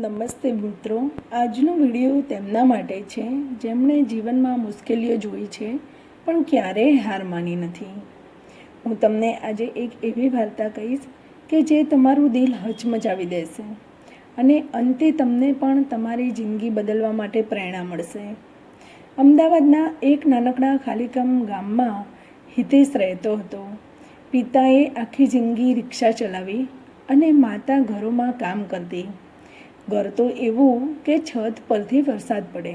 નમસ્તે મિત્રો, આજનો વિડીયો તેમના માટે છે જેમણે જીવનમાં મુશ્કેલીઓ જોઈ છે પણ ક્યારેય હાર માની નથી. હું તમને આજે એક એવી વાર્તા કહીશ કે જે તમારું દિલ હચમચાવી દેશે અને અંતે તમને પણ તમારી જિંદગી બદલવા માટે પ્રેરણા મળશે. અમદાવાદના એક નાનકડા ખાલીકામ ગામમાં હિતેશ રહેતો હતો. પિતાએ આખી જિંદગી રિક્ષા ચલાવી અને માતા ઘરોમાં કામ કરતી. ઘર તો એવું કે છત પરથી વરસાદ પડે.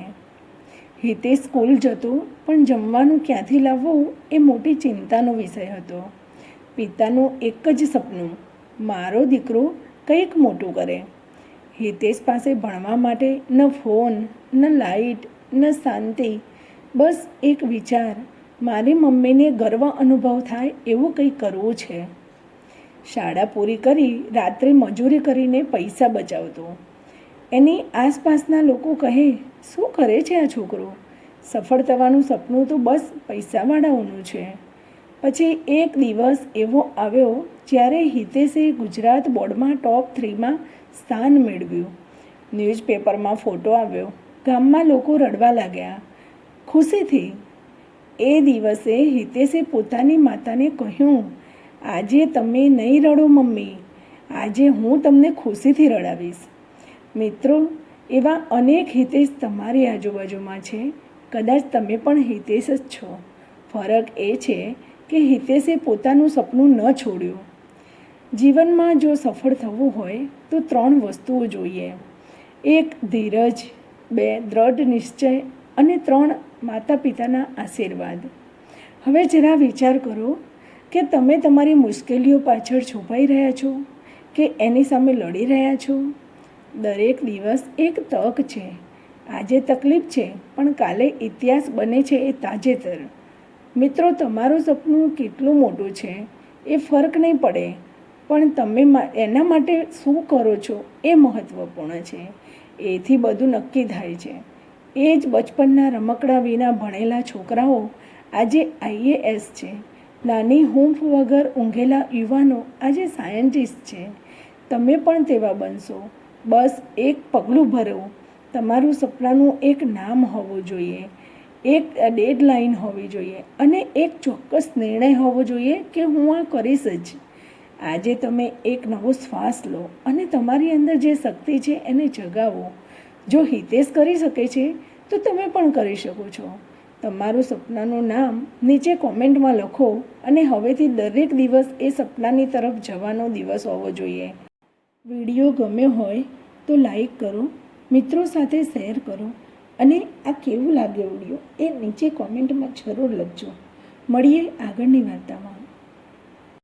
હિતેશ સ્કૂલ જતો પણ જમવાનું ક્યાંથી લાવવું એ મોટી ચિંતાનો વિષય હતો. પિતાનું એક જ સપનું, મારો દીકરો કંઈક મોટું કરે. હિતેશ પાસે ભણવા માટે ન ફોન, ન લાઇટ, ન શાંતિ, બસ એક વિચાર, મારી મમ્મીને ગર્વ અનુભવ થાય એવું કંઈક કરવું છે. શાળા પૂરી કરી રાત્રે મજૂરી કરીને પૈસા બચાવતો. એની આસપાસના લોકો કહે, શું કરે છે આ છોકરો? સફળ થવાનું સપનું તો બસ પૈસાવાળાઓનું છે. પછી એક દિવસ એવો આવ્યો જ્યારે હિતેશે ગુજરાત બોર્ડમાં ટોપ 3માં સ્થાન મેળવ્યું. ન્યૂઝપેપરમાં ફોટો આવ્યો. ગામમાં લોકો રડવા લાગ્યા ખુશીથી. એ દિવસે હિતેશે પોતાની માતાને કહ્યું, આજે તમે નહીં રડો મમ્મી, આજે હું તમને ખુશીથી રડાવીશ. મિત્રો, એવા અનેક હિતેશ તમારી આજુબાજુમાં છે. કદાચ તમે પણ હિતેશ જ છો. ફરક એ છે કે હિતેશે પોતાનું સપનું ન છોડ્યું. જીવનમાં જો સફળ થવું હોય તો 3 વસ્તુઓ જોઈએ. 1 ધીરજ, 2 દ્રઢ નિશ્ચય અને 3 માતા પિતાના આશીર્વાદ. હવે જરા વિચાર કરો કે તમે તમારી મુશ્કેલીઓ પાછળ છુપાઈ રહ્યા છો કે એની સામે લડી રહ્યા છો. દરેક દિવસ એક તક છે. આજે તકલીફ છે પણ કાલે ઇતિહાસ બને છે એ તાજેતર. મિત્રો, તમારું સપનું કેટલું મોટું છે એ ફરક નહીં પડે, પણ તમે એના માટે શું કરો છો એ મહત્ત્વપૂર્ણ છે. એથી બધું નક્કી થાય છે. એ જ બચપનના રમકડા વિના ભણેલા છોકરાઓ આજે IAS છે. નાની હૂંફ વગર ઊંઘેલા યુવાનો આજે સાયન્ટિસ્ટ છે. તમે પણ તેવા બનશો. બસ એક પગલું ભરો. તમારું સપનાનું એક નામ હોવું જોઈએ, એક ડેડલાઇન હોવી જોઈએ અને એક ચોક્કસ નિર્ણય હોવો જોઈએ કે હું આ કરીશ જ. આજે તમે એક નવો શ્વાસ લો અને તમારી અંદર જે શક્તિ છે એને જગાવો. જો હિતેશ કરી શકે છે તો તમે પણ કરી શકો છો. તમારું સપનાનું નામ નીચે કોમેન્ટમાં લખો અને હવેથી દરેક દિવસ એ સપનાની તરફ જવાનો દિવસ હોવો જોઈએ. વિડીયો ગમ્યો હોય તો લાઈક કરો, મિત્રો સાથે શેર કરો અને આ કેવું લાગ્યો વિડીયો એ નીચે કોમેન્ટમાં જરૂર લખજો. મળીએ આગળની વાર્તામાં.